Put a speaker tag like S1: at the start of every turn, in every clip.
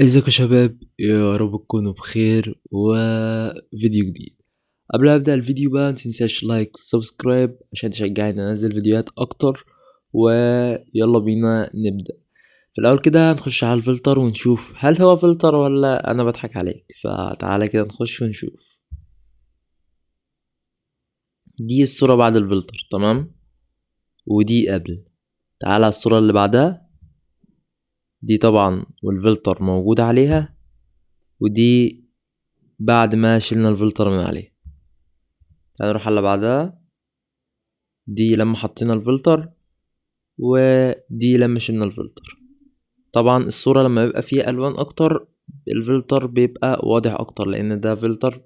S1: ازيكم يا شباب، يا رب تكونوا بخير وفيديو جديد. قبل ما ابدا الفيديو بقى متنساش لايك سبسكرايب عشان تشجعني انزل فيديوهات اكتر. ويلا بينا نبدا. في الاول كده هنخش على الفلتر ونشوف هل هو فلتر ولا انا بضحك عليك. فتعالى كده نخش ونشوف. دي الصورة بعد الفلتر، تمام؟ ودي قبل. تعالى على الصورة اللي بعدها. دي طبعا والفلتر موجود عليها، ودي بعد ما شلنا الفلتر من عليه. تعالى نروح على اللي بعدها. دي لما حطينا الفلتر، ودي لما شلنا الفلتر. طبعا الصورة لما بيبقى فيها ألوان أكتر الفلتر بيبقى واضح أكتر، لأن ده فلتر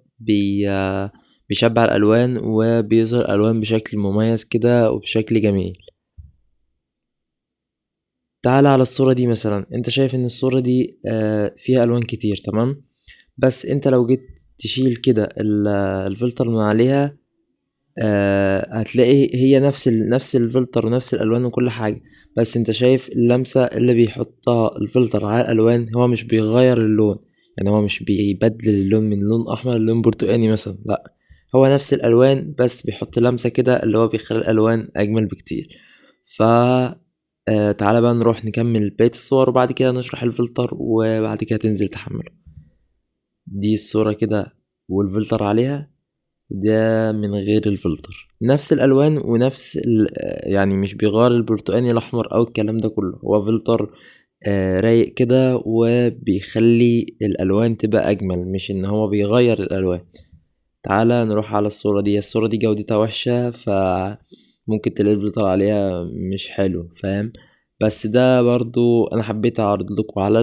S1: بيشبع الألوان وبيظهر الألوان بشكل مميز كده وبشكل جميل. تعال على الصورة دي مثلا، انت شايف ان الصورة دي فيها ألوان كتير، تمام؟ بس انت لو جيت تشيل كده الفلتر من عليها، هتلاقي هي نفس الفلتر ونفس الالوان وكل حاجه. بس انت شايف اللمسه اللي بيحطها الفلتر على الالوان، هو مش بيغير اللون. يعني هو مش بيبدل اللون من لون احمر للون برتقاني مثلا، لا. هو نفس الالوان بس بيحط لمسه كده اللي هو بيخلي الالوان اجمل بكتير. ف تعالى بقى نروح نكمل بقية الصور وبعد كده نشرح الفلتر وبعد كده تنزل تحمله. دي الصورة كده والفلتر عليها، ده من غير الفلتر. نفس الالوان ونفس يعني مش بيغير البرتقاني الاحمر او الكلام ده كله. هو فلتر رايق كده وبيخلي الالوان تبقى اجمل، مش ان هو بيغير الالوان. تعالى نروح على الصورة دي. الصورة دي جودتها وحشة، فممكن تلاقي الفلتر عليها مش حلو، فاهم؟ بس ده برضو انا حبيت اعرض لكم على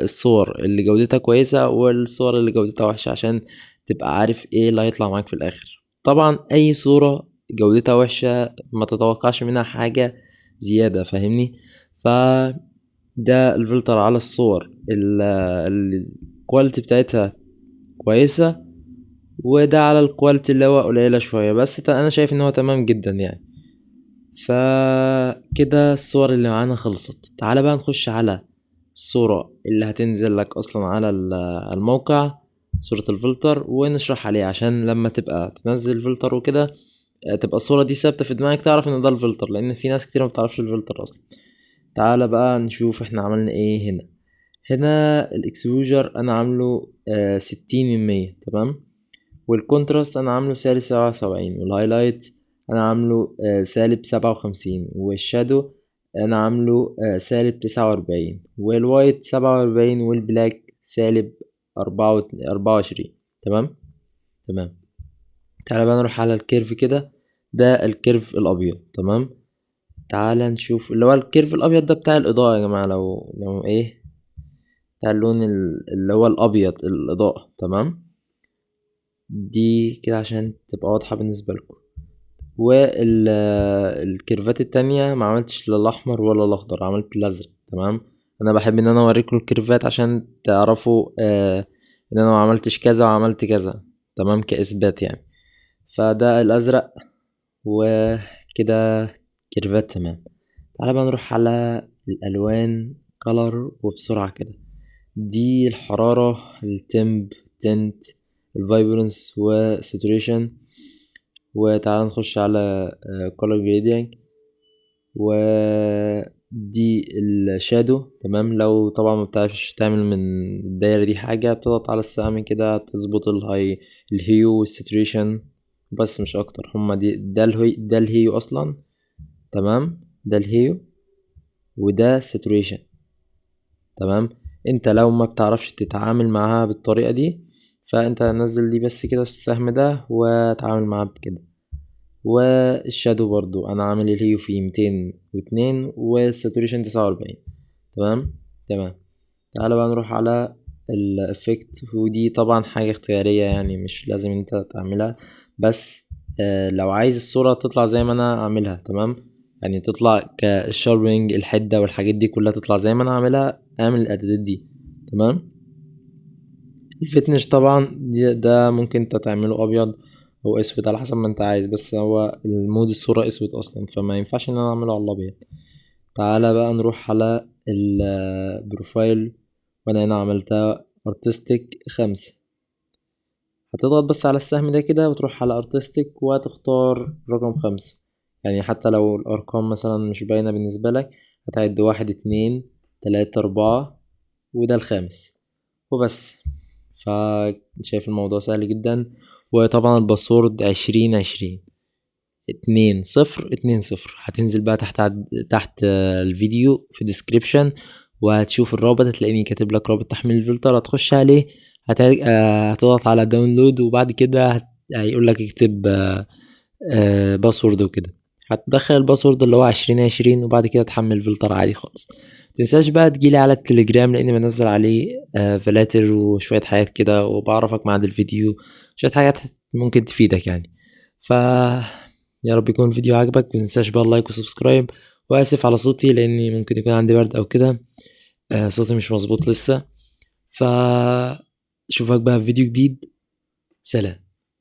S1: الصور اللي جودتها كويسة والصور اللي جودتها وحشة، عشان تبقى عارف ايه اللي هيطلع معاك في الاخر. طبعا اي صورة جودتها وحشة ما تتوقعش منها حاجة زيادة، فاهمني؟ ده الفلتر على الصور الكواليتي بتاعتها كويسة، وده على الكواليتي اللي هو قليلة شوية، بس انا شايف ان هو تمام جدا يعني. فكده الصور اللي معانا خلصت. تعالى بقى نخش على الصورة اللي هتنزل لك اصلا على الموقع، صورة الفلتر، ونشرح عليه عشان لما تبقى تنزل فلتر وكده تبقى الصورة دي ثابتة في دماغك، تعرف ان ده الفلتر، لان في ناس كتير ما بتعرفش الفلتر اصلا. تعالى بقى نشوف احنا عملنا ايه هنا. هنا الاكسبوجر انا عامله 60 من 100، تمام؟ والكونتراست انا عامله -77، والهايلايت انا عامله -57، والشادو انا عامله -49، والوايت 47، والبلاك -24. تمام تمام. تعالى بقى نروح على الكيرف كده. ده الكيرف الابيض، تمام؟ تعالى نشوف اللي هو الكيرف الابيض ده بتاع الاضاءة يا جماعة. لو ايه، بتاع اللون اللي هو الابيض الاضاءة، تمام؟ دي كده عشان تبقى واضحة بالنسبة لكم. والكيرفات التانية ما عملتش لا الاحمر ولا الاخضر، عملت الازرق، تمام؟ انا بحب ان انا اوريكم الكيرفات عشان تعرفوا ان انا ما عملتش كذا وعملت كذا، تمام؟ كاثبات يعني. فده الازرق وكده كيرفات، تمام. تعالى بقى نروح على الالوان كولر وبسرعة كده. دي الحرارة، التمب، تنت، الفايبرنس والساتوريشن. وتعالى نخش على color grading، ودي الشادو، تمام؟ لو طبعا ما بتعرفش تعمل من الدايرة دي حاجة، بتضغط على السهم كده تظبط الهيو والساتوريشن، بس مش اكتر. هما ده الهيو اصلا، تمام؟ ده الهيو وده ساتوريشن، تمام؟ انت لو ما بتعرفش تتعامل معاها بالطريقة دي، فانت نزل دي بس كده السهم ده وتعامل معاه بكده. والشادو برضو انا عامل الهيو فيه 202 والساتوريشن 49، تمام تمام. تعالى بقى نروح على الافكت، ودي طبعا حاجة اختيارية يعني مش لازم انت تعملها، بس لو عايز الصورة تطلع زي ما انا عاملها، تمام؟ يعني تطلع كالشاربينج الحدة والحاجات دي كلها تطلع زي ما انا عاملها، اعمل الاعدادات دي، تمام؟ الفتنش طبعا ده ممكن انت تعمله ابيض او اسود على حسب ما انت عايز، بس هو المود الصورة اسود اصلا فما ينفعش ان انا اعمله على الابيض. تعالى بقى نروح على البروفايل وانا هنا عملتها ارتستيك 5. هتضغط بس على السهم ده كده وتروح على ارتستيك وهتختار رقم 5. يعني حتى لو الارقام مثلا مش باينة بالنسبة لك هتعد 1 2 3 4 وده الخامس وبس. فشايف الموضوع سهل جدا. وطبعا الباسورد 20 2 0 2 0. هتنزل بقى تحت الفيديو في الديسكريبشن وهتشوف الرابط، هتلاقيني كاتب لك رابط تحميل الفلتر، هتخش عليه هتضغط على داونلود وبعد كده هيقول لك اكتب باسورد وكده. هتدخل الباسورد اللي هو 20 وبعد كده تحمل الفلتر عادي خالص. متنساش بقى تجيلي على التليجرام لاني بنزل عليه فلاتر وشوية حاجات كده وبعرفك بعد الفيديو شوية حاجات ممكن تفيدك يعني. ف يا رب يكون الفيديو عجبك، متنساش بقى اللايك وسبسكرايب. واسف على صوتي لاني ممكن يكون عندي برد او كده، صوتي مش مظبوط لسه. ف اشوفك بقى في فيديو جديد. سلام.